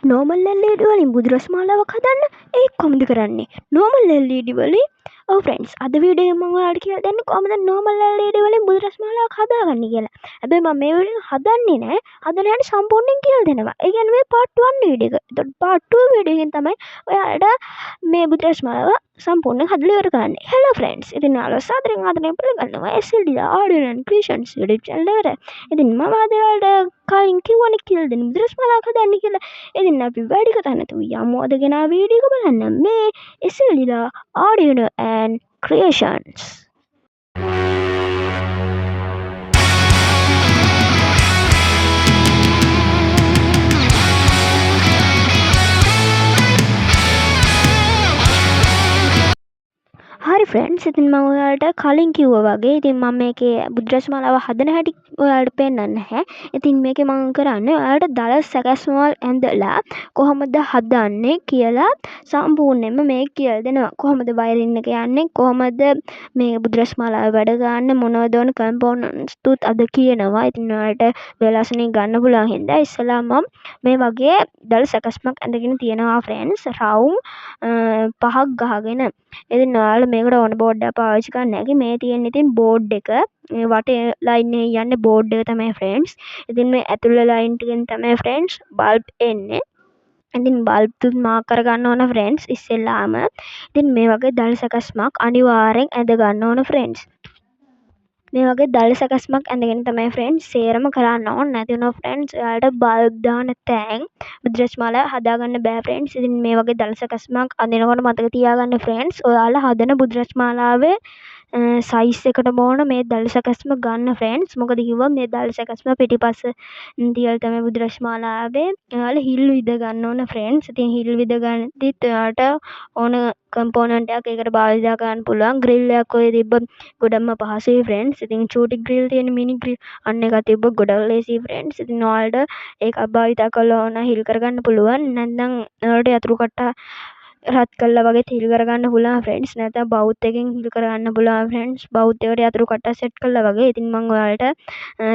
Normal LED වලින් බුදු රස් මාලාවක් හදන්න ඒක කොහොමද කරන්නේ? නෝමල් LED වලින් ෆ්‍රෙන්ඩ්ස් අද වීඩියෝ එකෙන් මම ඔයාලට කියලා දෙන්නේ කොහොමද නෝමල් LED වලින් බුදු රස් මාලාවක් හදාගන්නේ කියලා. හැබැයි මම මේ වීඩියෝ හදන්නේ නැහැ. හදන හැටි සම්පූර්ණයෙන් කියලා දෙනවා. ඒ කියන්නේ මේ part 1 වීඩියෝ එක. එතකොට part 2 වීඩියෝ එකෙන් තමයි ඔයාලට මේ බුදු රස් මාලාව සම්පූර්ණයෙන් හදලා ඉවර කරන්නේ. hello friends. ඉතින් ඔයාලා සාදරයෙන් ආදරයෙන් පිළිගන්නවා SLD Audio and Creations YouTube channel එකට. ඉතින් මම අද ඔයාලට කලින් කිව්වනේ කියලා දෙන්න බුදු රස් මාලාවක් හදන්න කියලා. ඉතින් අපි වැඩි කතා නැතුව යමු අද ගෙන වීඩියෝ එක බලන්න මේ SLD Audio and Creations. හරි ෆ්‍රෙන්ඩ්ස් ඉතින් මම ඔයාලට කලින් කිව්වා වගේ ඉතින් මම මේකේ බුදු රස් මාලාව හදන හැටි ඔයාලට පෙන්නන්නේ නැහැ. ඉතින් මේකේ මම කරන්නේ ඔයාලට දල සැකස්මල් ඇඳලා කොහොමද හදන්නේ කියලා සම්පූර්ණයෙන්ම මේක කියලා දෙනවා. කොහොමද වයරින් එක යන්නේ කොහොමද මේ බුදු රස් මාලාව වැඩ ගන්න මොනවද ඕන කම්පෝනන්ට්ස් තුත් අද කියනවා. ඉතින් ඔයාලට වෙලාසනින් ගන්න පුළුවන් හින්දා ඉස්සෙල්ලාම මේ වගේ දල සැකස්මක් ඇඳගෙන තියෙනවා ෆ්‍රෙන්ඩ්ස් රවුම් 5ක් ගහගෙන. ඉතින් ඔයාලා මේකට ඕන බෝඩ් එක පාවිච්චි කරන්න නැගි මේ තියෙන ඉතින් බෝඩ් එක මේ වටේ ලයින් එකේ යන්නේ බෝඩ් එක තමයි ෆ්‍රෙන්ඩ්ස්. ඉතින් මේ ඇතුළේ ලයින් ටිකෙන් තමයි ෆ්‍රෙන්ඩ්ස් බල්බ් එන්නේ. ඉතින් බල්බ් තුත් මාක් කර ගන්න ඕන ෆ්‍රෙන්ඩ්ස් ඉස්සෙල්ලාම. ඉතින් මේ වගේ දල සැකස්මක් අනිවාර්යෙන් ඇඳ ගන්න ඕන ෆ්‍රෙන්ඩ්ස්. මේ වගේ දල සැකස්මක් ඇඳගෙන තමයි ෆ්‍රෙන්ඩ්ස් සේරම කරන්න ඕන. නැති වුණා ෆ්‍රෙන්ඩ්ස් ඔයාලට බල්බ් දාන තැන් බුදු රස් මාලාව හදාගන්න බෑ ෆ්‍රෙන්ඩ්ස්. ඉතින් මේ වගේ දල සැකස්මක් අඳිනකොට මතක තියාගන්න ෆ්‍රෙන්ඩ්ස් ඔයාලා හදන බුදු රස් මාලාවේ සයිස් එකටම ඕන මේ දල සැකස්ම ගන්න ෆ්‍රෙන්ඩ්ස්. මොකද කිව්වොත් මේ දල සැකස්ම පිටිපස්ස තියලා තමයි බුදු රස් මාලාවේ ඔයාලා හිල් විද ගන්න ඕන ෆ්‍රෙන්ඩ්ස්. ඉතින් හිල් විද ගන්නදිත් ඔයාලට ඕන කම්පෝනන්ට් එකක් ඒකට භාවිතා කරන්න පුළුවන්. ග්‍රිල් එකක් ඔය තිබ්බොත් ගොඩක්ම පහසුයි ෆ්‍රෙන්ඩ්ස්. ඉතින් චූටි ග්‍රිල් තියෙන මිනි ග්‍රිල් අන්න එකක් තිබ්බොත් ගොඩක් ලේසියි ෆ්‍රෙන්ඩ්ස්. ඉතින් ඔයාලට ඒක භාවිතා කරලා ඕන හිල් කරගන්න පුළුවන්. නැත්නම් ඔයාලට යතුරු කට්ට රත් කළා වගේ හිල් කරගන්න පුළුවන් ෆ්‍රෙන්ඩ්ස්. නැත්නම් බවුත් එකෙන් හිල් කරගන්න පුළුවන් ෆ්‍රෙන්ඩ්ස්. බවුත් එකට යතුරු කට්ට සෙට් කළා වගේ. ඉතින් මම ඔයාලට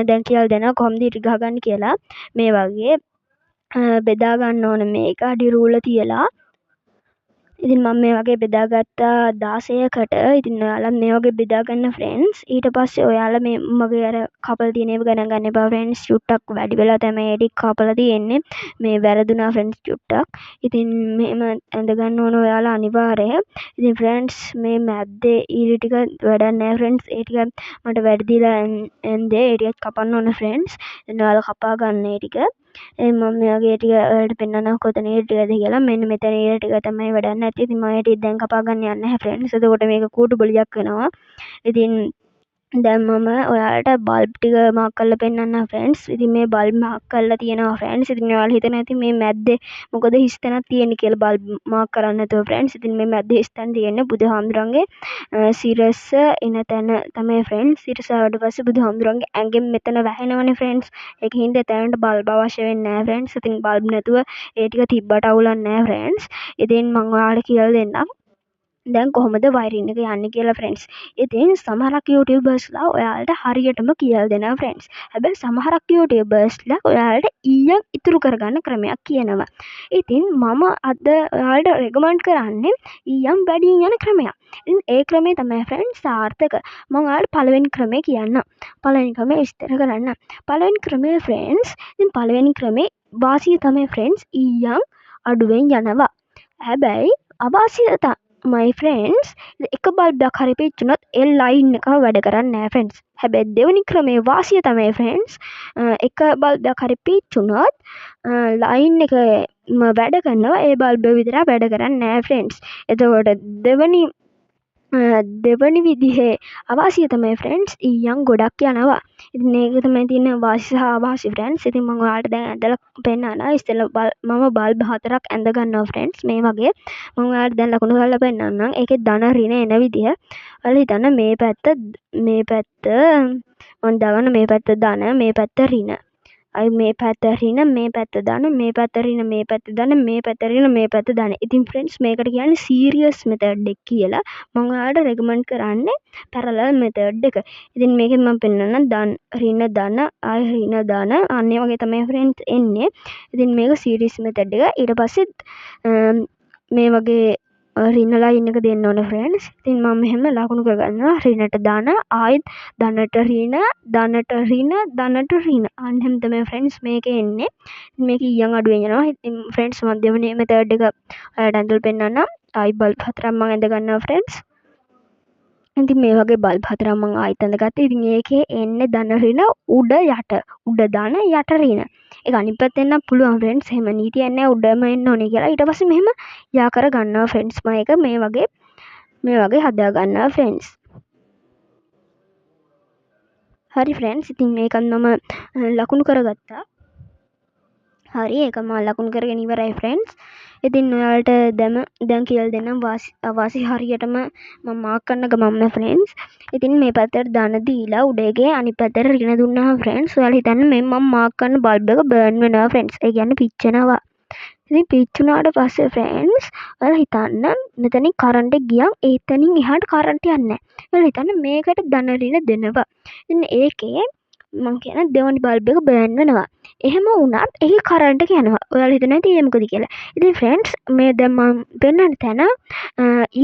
දැන් කියලා දෙනවා කොහොමද ඉරි ගහගන්න කියලා. මේ වගේ බෙදා ගන්න ඕන මේක අඩි රූල තියලා. ඉතින් මම මේ වගේ බෙදාගත්තා 16කට. ඉතින් ඔයාලත් මේ වගේ බෙදා ගන්න ෆ්‍රෙන්ඩ්ස්. ඊට පස්සේ ඔයාලා මේ මගේ අර කපලා තියෙන ඒවා ගණන් ගන්න එපා ෆ්‍රෙන්ඩ්ස්. චුට්ටක් වැඩි වෙලා තමයි ඒ ටික කපලා තියෙන්නේ. මේ වැරදුනා ෆ්‍රෙන්ඩ්ස් චුට්ටක්. ඉතින් මෙහෙම ඇඳ ගන්න ඕන ඔයාලා අනිවාර්යයෙන්. ඉතින් ෆ්‍රෙන්ඩ්ස් මේ මැද්දේ ඊරි ටික වැඩක් නැහැ ෆ්‍රෙන්ඩ්ස්. ඒ ටික මට වැඩි දීලා ඇන්දේ ඒ ටික කපන්න ඕන ෆ්‍රෙන්ඩ්ස්. ඉතින් ඔයාලා කපා ගන්න ඒ ටික. මම මේ වගේ ටික ඔයාලට පෙන්නන්නම් කොතන ඊට ටිකද කියලා. මෙන්න මෙතන ඊට ටික තමයි වැඩක් නැත්තේ. ඉතින් මම ඒ ටික දැන් කපා ගන්න යන්නේ නැහැ ෆ්‍රෙන්ඩ්ස්. එතකොට මේක කූටු බොලියක් වෙනවා. ඉතින් දැන් මම ඔයාලට බල්බ් ටික මාක් කරලා පෙන්නන්නම් ෆ්‍රෙන්ඩ්ස්. ඉතින් මේ බල්බ් මාක් කරලා තියෙනවා ෆ්‍රෙන්ඩ්ස්. ඉතින් ඔයාලා හිතන ඇති මේ මැද්දේ මොකද හිස් තැනක් තියෙන්නේ කියලා බල්බ් මාක් කරන්න නැතුව ෆ්‍රෙන්ඩ්ස්. ඉතින් මේ මැද්දේ හිස් තැන තියෙන්නේ බුදුහාමුදුරන්ගේ සිරස එන තැන තමයි ෆ්‍රෙන්ඩ්ස්. ඊට පස්සේ පස්සේ බුදුහාමුදුරන්ගේ ඇඟෙන් මෙතන වැහෙනවනේ ෆ්‍රෙන්ඩ්ස්. ඒකින්ද එතනට බල්බ් අවශ්‍ය වෙන්නේ නැහැ ෆ්‍රෙන්ඩ්ස්. ඉතින් බල්බ් නැතුව ඒ ටික තිබ්බට අවුලක් නැහැ ෆ්‍රෙන්ඩ්ස්. ඉතින් මම ඔයාලට කියලා දෙන්නම් දැන් කොහොමද වයරින් එක යන්නේ කියලා ෆ්‍රෙන්ඩ්ස්. ඉතින් සමහරක් YouTubersලා ඔයාලට හරියටම කියලා දෙනවා ෆ්‍රෙන්ඩ්ස්. හැබැයි සමහරක් YouTubersලා ඔයාලට ඊයක් ඉතුරු කරගන්න ක්‍රමයක් කියනවා. ඉතින් මම අද ඔයාලට රෙකමන්ඩ් කරන්නේ ඊයම් වැඩියෙන් යන ක්‍රමයක්. ඉතින් ඒ ක්‍රමය තමයි ෆ්‍රෙන්ඩ්ස් සාර්ථක. මම ඔයාලට පළවෙනි ක්‍රමය කියන්නම්. පළවෙනි ක්‍රමය විස්තර කරන්න. පළවෙනි ක්‍රමය ෆ්‍රෙන්ඩ්ස් ඉතින් පළවෙනි ක්‍රමේ වාසිය තමයි ෆ්‍රෙන්ඩ්ස් ඊයම් අඩුවෙන් යනවා. හැබැයි අවාසිය මයි ෆ්‍රෙන්ඩ්ස් එක බල්බයක් හරි පිච්චුනොත් ඒ ලයින් එක වැඩ කරන්නේ නැහැ ෆ්‍රෙන්ඩ්ස්. හැබැයි දෙවෙනි ක්‍රමේ වාසිය තමයි ෆ්‍රෙන්ඩ්ස් එක බල්බයක් හරි පිච්චුනොත් ලයින් එක වැඩ කරනවා ඒ බල්බ විතරක් වැඩ කරන්නේ නැහැ ෆ්‍රෙන්ඩ්ස්. එතකොට දෙවනි විදිහේ අවාසිය තමයි ෆ්‍රෙන්ඩ්ස් ඊයම් ගොඩක් යනවා. ඉතින් ඒක තමයි තියෙන වාසිය සහ අවාසිය ෆ්‍රෙන්ඩ්ස්. ඉතින් මම ඔයාලට දැන් ඇඳලා පෙන්නනවා. ඉස්සෙල්ලා මම බල්බ් 4ක් ඇඳ ගන්නවා ෆ්‍රෙන්ඩ්ස් මේ වගේ. මම ඔයාලට දැන් ලකුණු කරලා පෙන්නන්නම්. ඒකේ ධන ඍණ එන විදිහ. ඔයාලා හිතන්න මේ පැත්ත මම දාගන්න මේ පැත්ත ධන මේ පැත්ත ඍණ. අයි මේ පැත්ත රින මේ පැත්ත දාන මේ පැත්ත රින මේ පැත්ත දාන මේ පැත්ත රින මේ පැත්ත දාන. ඉතින් ෆ්‍රෙන්ඩ්ස් මේකට කියන්නේ සීරියස් මෙතඩ් එක කියලා. මම ඔයාලට රෙකමන්ඩ් කරන්නේ පැරලල් මෙතඩ් එක. ඉතින් මේකෙන් මම පෙන්නන්නම් රින දාන ආයි රින දාන අන්න ඒ වගේ තමයි ෆ්‍රෙන්ඩ්ස් එන්නේ. ඉතින් මේක සීරීස් මෙතඩ් එක. ඊට පස්සේ මේ වගේ රින ලයින් එක දෙන්න ඕන ෆ්‍රෙන්ඩ්ස්. ඉතින් මම මෙහෙම ලකුණු කරගන්නවා රිනට දාන ආයිත් ධනට රින ධනට රින ධනට රින. අන්න එහෙම තමයි ෆ්‍රෙන්ඩ්ස් මේක එන්නේ. මේක ඊයන් අඩුවෙන් යනවා. ඉතින් ෆ්‍රෙන්ඩ්ස් මම දෙවෙනි මෙතඩ් එක ඔයාලට ඇඳලා පෙන්නන්නම්. ආයි බල්බ් හතරක් මම ඇඳ ගන්නවා ෆ්‍රෙන්ඩ්ස්. ඉතින් මේ වගේ බල්බ් හතරක් මම ආයිත් ඇඳගත්තා. ඉතින් ඒකේ එන්නේ ධන රින උඩ යට. උඩ ධන යට රින. ඒක අනිත් පැත්තෙන් නම් පුළුවන් ෆ්‍රෙන්ඩ්ස්. එහෙම නීතියක් නැහැ උඩම එන්න ඕනේ කියලා. ඊට පස්සේ මෙහෙම යා කර ගන්නවා ෆ්‍රෙන්ඩ්ස්. මම ඒක මේ වගේ හදා ගන්නවා ෆ්‍රෙන්ඩ්ස්. හරි ෆ්‍රෙන්ඩ්ස්. ඉතින් මේකත් මම ලකුණු කරගත්තා. හරි ඒක මම ලකුණු කරගෙන ඉවරයි ෆ්‍රෙන්ඩ්ස්. ඉතින් ඔයාලට දැන් කියලා දෙන්නම් වාසි හරියටම මම මාක් කරන ගමන්ම ෆ්‍රෙන්ඩ්ස්. ඉතින් මේ පැත්තට ධන දීලා උඩගේ අනිත් පැත්තට ඍණ දුන්නා ෆ්‍රෙන්ඩ්ස්. ඔයාලා හිතන්න මේ මම මාක් කරන බල්බ් එක බර්න් වෙනවා ෆ්‍රෙන්ඩ්ස්. ඒ කියන්නේ පිච්චෙනවා. ඉතින් පිච්චුනාට පස්සේ ෆ්‍රෙන්ඩ්ස් ඔයාලා හිතන්න මෙතනින් කරන්ට් එක ගියන් එතනින් එහාට කරන්ට් යන්නේ නැහැ. ඔයාලා හිතන්න මේකට ධන ඍණ දෙනවා. ඉතින් ඒකේ මං කියන දෙවනි බල්බ් එක බර්න් වෙනවා. එහෙම වුණත් එහි කරන්ට් එක යනවා. ඔයාලා හිතනවා ඉතින් ඒ මොකද කියලා. ඉතින් ෆ්‍රෙන්ඩ්ස් මේ දැන් මම පෙන්නන තැන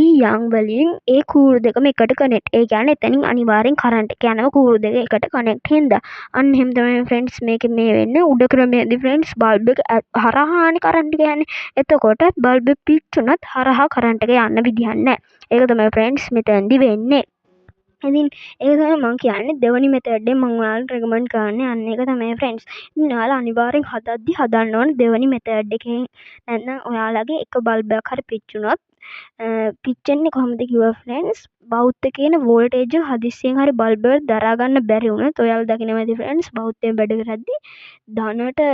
ඊයන් වලින් ඒ කූරු දෙකම එකට කනෙක්ට්. ඒ කියන්නේ එතනින් අනිවාර්යෙන් කරන්ට් එක යනවා කූරු දෙක එකට කනෙක්ට් හින්දා. අන්න එහෙම තමයි ෆ්‍රෙන්ඩ්ස් මේකේ මේ වෙන්නේ. උඩ ක්‍රමයේදී ෆ්‍රෙන්ඩ්ස් බල්බ් එක හරහානේ කරන්ට් එක යන්නේ. එතකොට බල්බ් එක පිච්චුනත් හරහා කරන්ට් එක යන්න විදිහක් නැහැ. ඒක තමයි ෆ්‍රෙන්ඩ්ස් මෙතෙන්දි වෙන්නේ. ඉතින් ඒක තමයි මම කියන්නේ දෙවනි මෙතඩ් එක මම ඔයාලට රෙකමන්ඩ් කරන්නේ අන්න ඒක තමයි ෆ්‍රෙන්ඩ්ස්. ඉතින් ඔයාලා අනිවාර්යෙන් හදද්දි හදන්න ඕන දෙවනි මෙතඩ් එකෙන්. නැත්නම් ඔයාලගේ එක බල්බ් එකක් හරි පිච්චුනොත් පිච්චෙන්නේ කොහොමද කිව්වා ෆ්‍රෙන්ඩ්ස් බෞද්ධ කියන වෝල්ටේජ් එක හදිස්සියෙන් හරි බල්බ් එක දරා ගන්න බැරි වුණොත් ඔයාලා දකිනවා ඇති ෆ්‍රෙන්ඩ්ස් බෞද්ධයෙන් වැඩ කරද්දි ධනට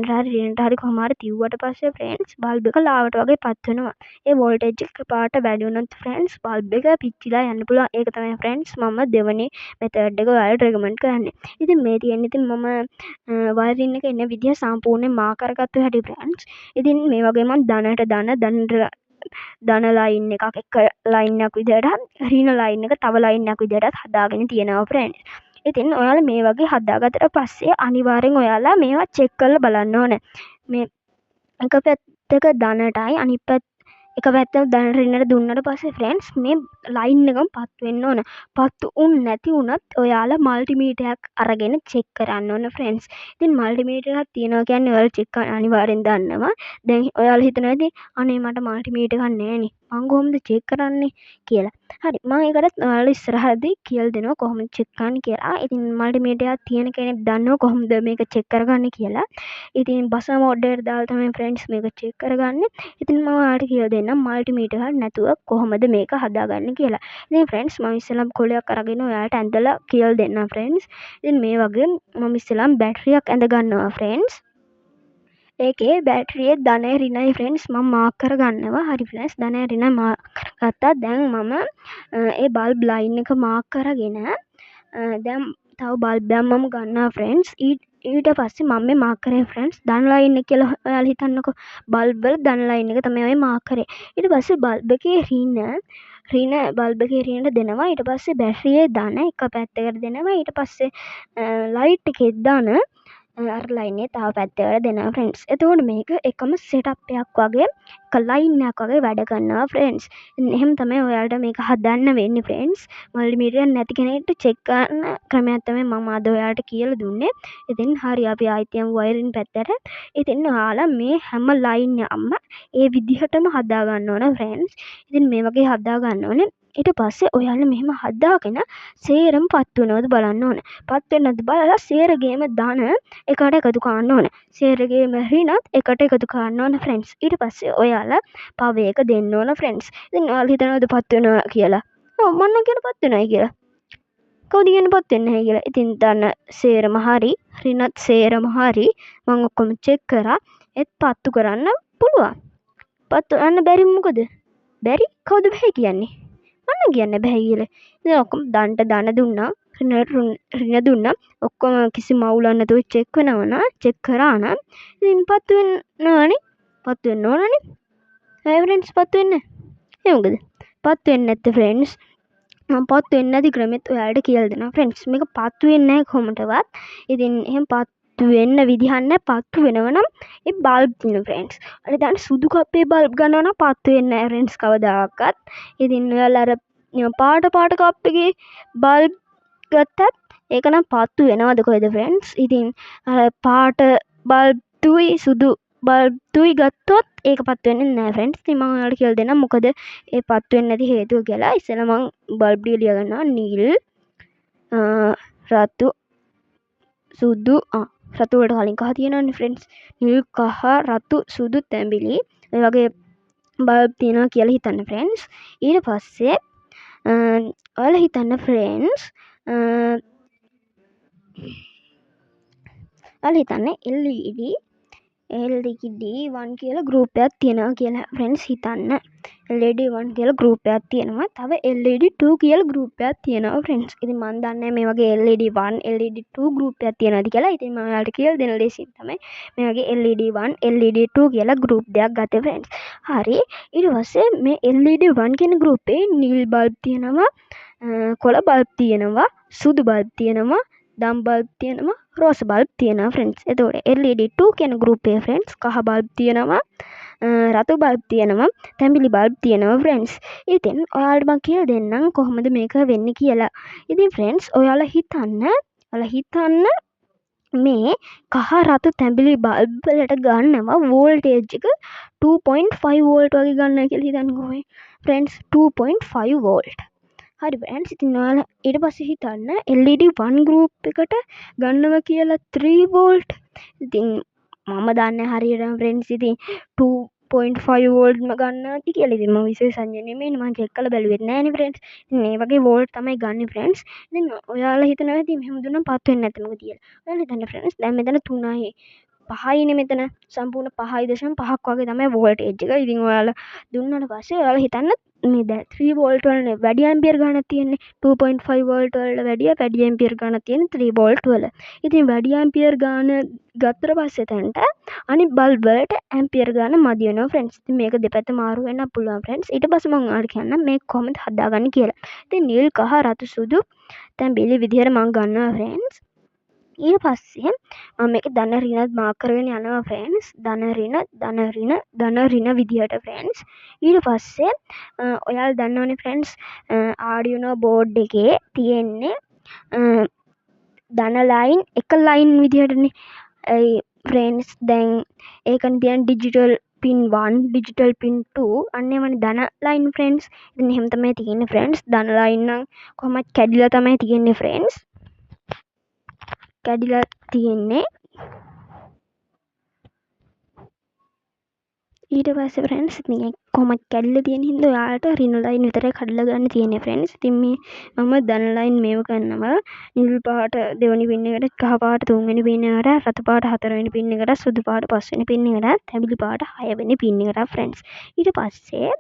හරි රිනට හරි කොහොම හරි තියුවට පස්සේ ෆ්‍රෙන්ඩ්ස් බල්බ් එක ලාවට වගේ පත් වෙනවා. ඒ වෝල්ටේජ් එක පාට වැඩි වුණොත් ෆ්‍රෙන්ඩ්ස් බල්බ් එක පිච්චිලා යන්න පුළුවන්. ඒක තමයි ෆ්‍රෙන්ඩ්ස් මම දෙවෙනි මෙතඩ් එක ඔයාලට රෙකමන්ඩ් කරන්නේ. ඉතින් මේ තියෙන්නේ ඉතින් මම වයරින් එක එන විදිය සම්පූර්ණයෙන් මාක් කරගත්තු හැටි ෆ්‍රෙන්ඩ්ස්. ඉතින් මේ වගේ මම ධන ලයින් එකක් එක ලයින් එකක් විදිහට රින ලයින් එක තව ලයින් එකක් විදිහටත් හදාගෙන තියෙනවා ෆ්‍රෙන්ඩ්ස්. ඉතින් ඔයාලා මේ වගේ හදාගත්තට පස්සේ අනිවාර්යෙන් ඔයාලා මේවා චෙක් කරලා බලන්න ඕන. මේ එක පැත්තක ධනටයි අනිත් එක පැත්තක ධන රිනට දුන්නට පස්සේ ෆ්‍රෙන්ඩ්ස් මේ ලයින් එකම පත් වෙන්න ඕන. පත් උන් නැති වුණත් ඔයාලා මල්ටිමීටරයක් අරගෙන චෙක් කරන්න ඕන ෆ්‍රෙන්ඩ්ස්. ඉතින් මල්ටිමීටරයක් තියනවා කියන්නේ ඔයාලා චෙක් කරන්න අනිවාර්යෙන් දන්නවා. දැන් ඔයාලා හිතනවා ඉතින් අනේ මට මල්ටිමීටර් එකක් නැහැ නේ. මම කොහොමද චෙක් කරන්නේ කියලා. හරි මම ඒකට ඔයාලා ඉස්සරහදී කියලා දෙනවා කොහොමද චෙක් කරන්නේ කියලා. ඉතින් මල්ටිමීටර් එකක් තියෙන කෙනෙක් දන්නවා කොහොමද මේක චෙක් කරගන්නේ කියලා. ඉතින් බස මෝඩ් එකට දාලා තමයි ෆ්‍රෙන්ඩ්ස් මේක චෙක් කරගන්නේ. ඉතින් මම ඔයාලට කියලා දෙන්නම් මල්ටිමීටර් එකක් නැතුව කොහොමද මේක හදාගන්නේ කියලා. ඉතින් ෆ්‍රෙන්ඩ්ස් මම ඉස්සෙල්ලාම කොලයක් අරගෙන ඔයාලට ඇඳලා කියලා දෙන්නම් ෆ්‍රෙන්ඩ්ස්. ඉතින් මේ වගේ මම ඉස්සෙල්ලාම බැටරියක් ඇඳ ගන්නවා ෆ්‍රෙන්ඩ්ස්. ඒකේ බැටරියේ ධනය රිනයි ෆ්‍රෙන්ඩ්ස් මම මාක් කරගන්නවා. හරි ෆ්‍රෙන්ඩ්ස් ධනය රිනයි මාක් කරගත්තා. දැන් මම ඒ බල්බ් ලයින් එක මාක් කරගෙන දැන් තව බල්බ් එකක් මම ගන්නවා ෆ්‍රෙන්ඩ්ස්. ඊට පස්සේ මම මේ මාක් කරේ ෆ්‍රෙන්ඩ්ස් ධන ලයින් එක කියලා ඔයාලා හිතන්නකෝ. බල්බ් වල ධන ලයින් එක තමයි ඔය මාක් කරේ. ඊට පස්සේ බල්බ් එකේ රින බල්බ් එකේ රිනට දෙනවා. ඊට පස්සේ බැටරියේ ධන එක පැත්තකට දෙනවා. ඊට පස්සේ ලයිට් එකේ ධන අර ලයින් එක තව පැත්තකට දෙනවා ෆ්‍රෙන්ඩ්ස්. එතකොට මේක එකම සෙටප් එකක් වගේ එක ලයින් එකක් වගේ වැඩ කරනවා ෆ්‍රෙන්ඩ්ස්. එහෙම තමයි ඔයාලට මේක හදන්න වෙන්නේ ෆ්‍රෙන්ඩ්ස්. මල්ටිමීටර් නැති කෙනෙක්ට චෙක් කරන ක්‍රමයක් තමයි මම අද ඔයාලට කියලා දුන්නේ. ඉතින් හරි අපි ආයෙත් යමු වයරින් පැත්තට. ඉතින් ඔයාලා මේ හැම ලයින් එකක්ම ඒ විදිහටම හදා ගන්න ඕන ෆ්‍රෙන්ඩ්ස්. ඉතින් මේ වගේ හදා ගන්න ඕනේ. ඊට පස්සේ ඔයාලා මෙහෙම හදාගෙන සේරම පත් වෙනවද බලන්න ඕන. පත් වෙනවද බලලා සේරගේම ධන එකට එකතු කරන්න ඕන. සේරගේම රිනත් එකට එකතු කරන්න ඕන ෆ්‍රෙන්ඩ්ස්. ඊට පස්සේ ඔයාලා පව එක දෙන්න ඕන ෆ්‍රෙන්ඩ්ස්. ඉතින් ඔයාලා හිතනවද පත් වෙනවා කියලා? ඔව් මම නම් කියන පත් වෙනවයි කියලා. කවුද කියන්නේ පත් වෙන්නේ නැහැ කියලා? ඉතින් ධන සේරම හරි රිනත් සේරම හරි මම ඔක්කොම චෙක් කරා. ඒත් පත්තු කරන්න පුළුවන්. පත්තු කරන්න බැරි මොකද? බැරි කවුද බැහැ කියන්නේ? මම කියන්න බැහැ කියලා. ඉතින් ඔක්කොම ධනට ධන දුන්නා. රින දුන්නා. ඔක්කොම කිසි මවුලක් නැතුව චෙක් වෙනවා චෙක් කරා නම් ඉතින් පත්තු වෙනවනේ. පත්තු වෙන්න ඕනනේ. ෆ්‍රෙන්ඩ්ස් පත්තු වෙන්නේ ඒ මොකද? පත්තු වෙන්නේ නැත්තේ ෆ්‍රෙන්ඩ්ස්. මම පත්තු වෙන්නේ නැති ක්‍රමෙත් ඔයාලට කියලා දෙනවා ෆ්‍රෙන්ඩ්ස්. මේක පත්තු වෙන්නේ නැහැ කොහොමදවත්. ඉතින් එහෙම පත්තු වෙන්න විදිහක් නැහැ. පත්තු වෙනවනම් ඒ බල්බ් තියෙන ෆ්‍රෙන්ඩ්ස්. අර දැන් සුදු කප්පේ බල්බ් ගන්නවා නම් පත්තු වෙන්නේ නැහැ ෆ්‍රෙන්ඩ්ස් කවදාකවත්. ඉතින් ඔයාලා අර පාට කප්පේ බල්බ් ගත්තත් ඒක නම් පත්තු වෙනවද කොහෙද ෆ්‍රෙන්ඩ්ස්. ඉතින් අර පාට බල්බ් තුයි සුදු බල්බ් තුයි ගත්තොත් ඒක පත්තු වෙන්නේ නැහැ ෆ්‍රෙන්ඩ්ස්. ඉතින් මම ඔයාලට කියලා දෙන්නම් මොකද ඒ පත්තු වෙන්නේ නැති හේතුව කියලා. ඉස්සෙල්ලා මම බල්බ් ටික ලියා ගන්නවා. නිල් රතු සුදු රතු වලට කලින් කහ තියෙනවනේ ෆ්‍රෙන්ඩ්ස්. නිල් කහ රතු සුදු තැඹිලි ඔය වගේ බල්බ් තියෙනවා කියලා හිතන්න ෆ්‍රෙන්ඩ්ස්. ඊට පස්සේ ඔයාලා හිතන්න ෆ්‍රෙන්ඩ්ස් ඔයාලා හිතන්න LED 1 කියලා ගෲප් එකක් තියෙනවා කියලා ෆ්‍රෙන්ඩ්ස් හිතන්න. LED 1 කියලා ගෲප් එකක් තියෙනවා. තව LED 2 කියලා ගෲප් එකක් තියෙනවා ෆ්‍රෙන්ඩ්ස්. ඉතින් මම දන්නේ මේ වගේ LED 1 LED 2 ගෲප් එකක් තියෙනවද කියලා. ඉතින් මම ඔයාලට කියලා දෙන ලේසියෙන් තමයි මේ වගේ LED 1 LED 2 කියලා ගෲප් දෙකක් ගත්තේ ෆ්‍රෙන්ඩ්ස්. හරි. ඊට පස්සේ මේ LED 1 කියන ගෲපේ නිල් බල්බ් තියෙනවා, කොළ බල්බ් තියෙනවා, සුදු බල්බ් තියෙනවා, දම් බල්බ් තියෙනවා, රෝස බල්බ් තියෙනවා ෆ්‍රෙන්ඩ්ස්. එතකොට LED 2 කියන ගෲපේ ෆ්‍රෙන්ඩ්ස් කහ බල්බ් තියෙනවා, රතු බල්බ් තියෙනවා, තැඹිලි බල්බ් තියෙනවා ෆ්‍රෙන්ඩ්ස්. ඉතින් ඔයාලට මම කියලා දෙන්නම් කොහොමද මේක වෙන්නේ කියලා. ඉතින් ෆ්‍රෙන්ඩ්ස් ඔයාලා හිතන්න මේ කහ රතු තැඹිලි බල්බ් වලට ගන්නවා වෝල්ටේජ් එක 2.5 වෝල්ට් වගේ ගන්නවා කියලා හිතන්නකෝ ෆ්‍රෙන්ඩ්ස්. 2.5 වෝල්ට්. හරි ෆ්‍රෙන්ඩ්ස්. ඉතින් ඔයාලා ඊට පස්සේ හිතන්න LED 1 ගෲප් එකට ගන්නවා කියලා 3 වෝල්ට්. ඉතින් මම දන්නේ හරියටම ෆ්‍රෙන්ඩ්ස් ඉතින් 2.5 වෝල්ට්ම ගන්නවා කියලා. ඉතින් මම විශේෂඥ නෙමෙයි මම චෙක් කරලා බැලුවෙත් නෑනේ ෆ්‍රෙන්ඩ්ස්. ඉතින් මේ වගේ වෝල්ට් තමයි ගන්න ෆ්‍රෙන්ඩ්ස්. ඉතින් ඔයාලා හිතනවා ඉතින් මෙහෙම දුන්නම් පත් වෙන්නේ නැත්නම් මොකද කියලා. ඔයාලා හිතන්න ෆ්‍රෙන්ඩ්ස් දැන් මෙතන 3යි 5යිනේ මෙතන සම්පූර්ණ 5.5ක් වගේ තමයි වෝල්ටේජ් එක. ඉතින් ඔයාලා දුන්නාට පස්සේ ඔයාලා හිතන්න මේ දැන් 3 වෝල්ට් වල වැඩි ඇම්පියර් ගණනක් තියෙන්නේ. 2.5 වෝල්ට් වල වැඩි ඇම්පියර් ගණනක් තියෙන්නේ 3 වෝල්ට් වල. ඉතින් වැඩි ඇම්පියර් ගාන ගත්තට පස්සේ තැන්ට අනිත් බල්බ් වලට ඇම්පියර් ගාන මදි වෙනවා ෆ්‍රෙන්ඩ්ස්. ඉතින් මේක දෙපැත්ත මාරු වෙන්න පුළුවන් ෆ්‍රෙන්ඩ්ස්. ඊට පස්සේ මම ඔයාලට කියන්නම් මේක කොහොමද හදාගන්නේ කියලා. ඉතින් නිල් කහ රතු සුදු තැඹිලි විදිහට මම ගන්නවා ෆ්‍රෙන්ඩ්ස්. ඊට පස්සේ මම මේක ධන ඍණත් මාක් කරගෙන යනවා ෆ්‍රෙන්ඩ්ස්. ධන ඍණ විදිහට ෆ්‍රෙන්ඩ්ස්. ඊට පස්සේ ඔයාලා දන්නවනේ ෆ්‍රෙන්ඩ්ස් ආඩියනෝ බෝඩ් එකේ තියෙන්නේ ධන ලයින් එක ලයින් විදිහටනේ. ඒ ෆ්‍රෙන්ඩ්ස් දැන් ඒකනේ තියෙන ඩිජිටල් පින් 1 ඩිජිටල් පින් 2 අන්න ඒවනේ ධන ලයින් ෆ්‍රෙන්ඩ්ස්. ඉතින් එහෙම තමයි තියෙන්නේ ෆ්‍රෙන්ඩ්ස්. ධන ලයින් නම් කොහොමද කැඩිලා තමයි තියෙන්නේ ෆ්‍රෙන්ඩ්ස්. කැඩිලා තියෙන්නේ. ඊට පස්සේ ෆ්‍රෙන්ඩ්ස් ඉතින් කොහොමද කැඩිලා තියෙන හින්දා ඔයාලට රින ලයින් විතරයි කඩලා ගන්න තියෙන්නේ ෆ්‍රෙන්ඩ්ස්. ඉතින් මේ මම ධන ලයින් මේව කරනවා. නිල් පාට දෙවෙනි පින් එකට, කහ පාට තුන්වෙනි පින් එකට, රතු පාට හතරවෙනි පින් එකට, සුදු පාට පස්වෙනි පින් එකට, තැඹිලි පාට හයවෙනි පින් එකට ෆ්‍රෙන්ඩ්ස්. ඊට පස්සේ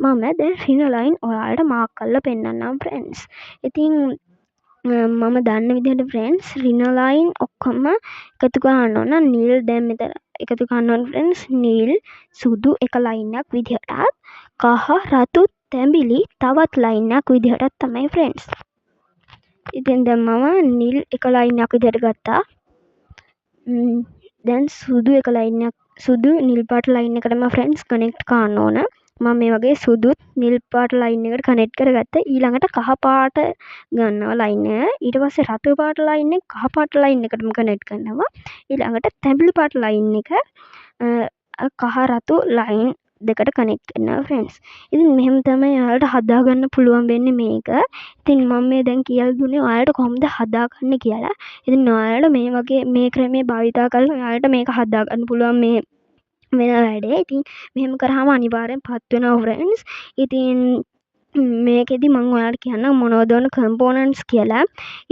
මම දැන් රින ලයින් ඔයාලට මාක් කරලා පෙන්නන්නම් ෆ්‍රෙන්ඩ්ස්. ඉතින් මම දන්න විදිහට ෆ්‍රෙන්ඩ්ස් රින ලයින් ඔක්කොම එකතු කරන්න ඕන. නිල් දැන් මෙතන එකතු කරන්න ඕන ෆ්‍රෙන්ඩ්ස්. නිල් සුදු එක ලයින් එකක් විදිහටත්, කහ රතු තැඹිලි තවත් ලයින් එකක් විදිහටත් තමයි ෆ්‍රෙන්ඩ්ස්. ඉතින් දැන් මම නිල් එක ලයින් එකක් විදිහට ගත්තා. දැන් සුදු එක ලයින් එකක් සුදු නිල් පාට ලයින් එකටම ෆ්‍රෙන්ඩ්ස් කනෙක්ට් කරන්න ඕන. මම මේ වගේ සුදුත් නිල් පාට ලයින් එකට කනෙක්ට් කරගත්තා. ඊළඟට කහ පාට ගන්නවා ලයින් එක. ඊට පස්සේ රතු පාට ලයින් එක කහ පාට ලයින් එකටම කනෙක්ට් කරනවා. ඊළඟට තැඹිලි පාට ලයින් එක කහ රතු ලයින් දෙකට කනෙක්ට් කරනවා ෆ්‍රෙන්ඩ්ස්. ඉතින් මෙහෙම තමයි ඔයාලට හදාගන්න පුළුවන් වෙන්නේ මේක. ඉතින් මම මේ දැන් කියලා දුන්නේ ඔයාලට කොහොමද හදාගන්නේ කියලා. ඉතින් ඔයාලට මේ වගේ මේ ක්‍රමයේ භාවිතා කරලා ඔයාලට මේක හදාගන්න පුළුවන් මේ වෙන වැඩේ. ඉතින් මෙහෙම කරාම අනිවාර්යෙන් පත් වෙනවා ෆ්‍රෙන්ඩ්ස්. ඉතින් මේකෙදි මං ඔයාලට කියන්නම් මොනවද ඕන කම්පෝනන්ට්ස් කියලා.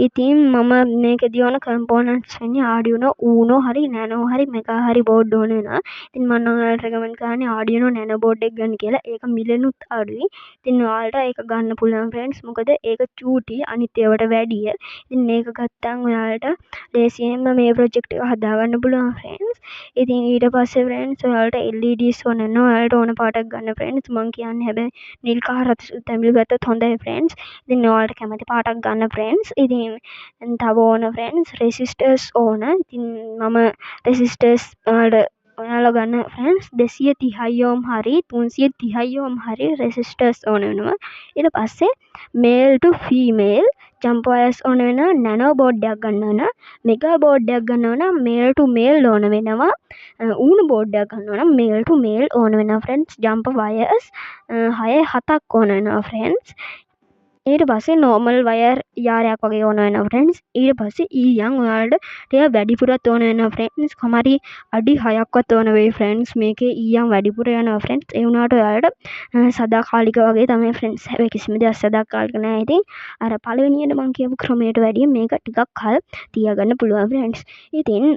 ඉතින් මම මේකෙදි ඕන කම්පෝනන්ට්ස් වෙන්නේ Arduino Uno හරි Nano හරි Mega හරි බෝඩ් ඕන වෙනවා. ඉතින් මම ඔයාලට රෙකමන්ඩ් කරන්නේ Arduino Nano බෝඩ් එක ගන්න කියලා. ඒක මිලෙනුත් අඩුයි. ඉතින් ඔයාලට ඒක ගන්න පුළුවන් ෆ්‍රෙන්ඩ්ස්. මොකද ඒක චූටි අනිත් ඒවාට වැඩිය. ඉතින් මේක ගත්තාම ඔයාලට ලේසියෙන්ම මේ ප්‍රොජෙක්ට් එක හදාගන්න පුළුවන් ෆ්‍රෙන්ඩ්ස්. ඉතින් ඊට පස්සේ ෆ්‍රෙන්ඩ්ස් ඔයාලට LEDs ඕන වෙනවා. ඔයාලට ඕන පාටක් ගන්න ෆ්‍රෙන්ඩ්ස්. මං කියන්නේ හැබැයි නිල් පාරත් තැඹිලි ගත්තොත් හොඳයි ෆ්‍රෙන්ඩ්ස්. ඉතින් ඔයාලට කැමති පාටක් ගන්න ෆ්‍රෙන්ඩ්ස්. ඉතින් තව ඕන ෆ්‍රෙන්ඩ්ස් රෙසිස්ටර්ස් ඕන. ඉතින් මම රෙසිස්ටර්ස් ඔයාලා ගන්න ෆ්‍රෙන්ඩ්ස් 230 ඕම් හරි 330 ඕම් හරි රෙසිස්ටර්ස් ඕන වෙනවා. ඊට පස්සේ මේල් ටු ෆීමේල් ජම්ප් වයර්ස් ඕන වෙනවා. නැනෝ බෝඩ් එකක් ගන්න ඕන. මෙගා බෝඩ් එකක් ගන්න ඕන. මේල් ටු මේල් ඕන වෙනවා. ඌණු බෝඩ් එකක් ගන්න ඕන. මේල් ටු මේල් ඕන වෙනවා ෆ්‍රෙන්ඩ්ස්. ජම්ප් වයර්ස් 6-7ක් ඕන වෙනවා ෆ්‍රෙන්ඩ්ස්. ඊට පස්සේ නෝමල් වයර් යාරයක් වගේ ඕන වෙනවා ෆ්‍රෙන්ඩ්ස්. ඊට පස්සේ ඊයන් ඔයාලට ටිකක් වැඩිපුරත් ඕන වෙනවා ෆ්‍රෙන්ඩ්ස්. කමරි අඩි 6ක්වත් ඕන වෙයි ෆ්‍රෙන්ඩ්ස්. මේකේ ඊයන් වැඩිපුර යනවා ෆ්‍රෙන්ඩ්ස්. ඒ වුණාට ඔයාලට සදාකාලික වගේ තමයි ෆ්‍රෙන්ඩ්ස්. හැබැයි කිසිම දෙයක් සදාකාලික නෑ. ඉතින් අර පළවෙනියට මං කියපු ක්‍රමයට වැඩිය මේක ටිකක් කල් තියාගන්න පුළුවන් ෆ්‍රෙන්ඩ්ස්. ඉතින්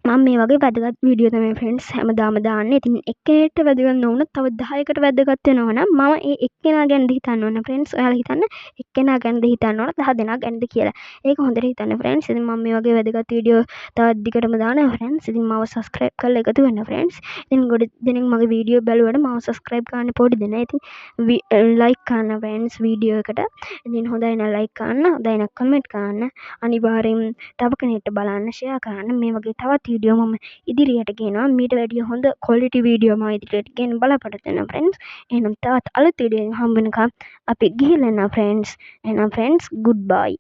මම මේ වගේ වැදගත් වීඩියෝ තමයි ෆ්‍රෙන්ඩ්ස් හැමදාම දාන්නේ. ඉතින් එක්කෙනෙක්ට වැදගත් නොවුනොත් තව 10කට වැදගත් වෙනවා නම් මම ඒ එක්කෙනා ගැනද හිතන්න ඕන ෆ්‍රෙන්ඩ්ස්. ඔයාලා හිතන්න එක්කෙනා ගැනද හිතන්න ඕන 10 දෙනා ගැනද කියලා. ඒක හොඳට හිතන්න ෆ්‍රෙන්ඩ්ස්. ඉතින් මම මේ වගේ වැදගත් වීඩියෝ තවත් දිගටම දානවා ෆ්‍රෙන්ඩ්ස්. ඉතින් මාව සබ්ස්ක්‍රයිබ් කරලා එකතු වෙන්න ෆ්‍රෙන්ඩ්ස්. ඉතින් ගොඩ දෙනෙක් මගේ වීඩියෝ බැලුවට මාව සබ්ස්ක්‍රයිබ් කරන්න පොඩි දෙනා. ඉතින් ලයික් කරන්න ෆ්‍රෙන්ඩ්ස් වීඩියෝ එකට. ඉතින් හොඳයි නම් ලයික් කරන්න, හොඳයි නම් කමෙන්ට් කරන්න. අනිවාර්යෙන් තව කෙනෙක්ට බලන්න ෂෙයා කරන්න. මේ වගේ තවත් වීඩියෝ මම ඉදිරියට ගෙනවා. මීට වැඩිය හොඳ ක්වොලිටි වීඩියෝ මම ඉදිරියට ගෙන්න බලාපොරොත්තු වෙනවා ෆ්‍රෙන්ඩ්ස්. එහෙනම් තවත් අලුත් වීඩියෝ එකකින් හම්බ වෙනකම් අපි ගිහිල්ලා එනවා ෆ්‍රෙන්ඩ්ස්. එහෙනම් ෆ්‍රෙන්ඩ්ස් ගුඩ් බයි.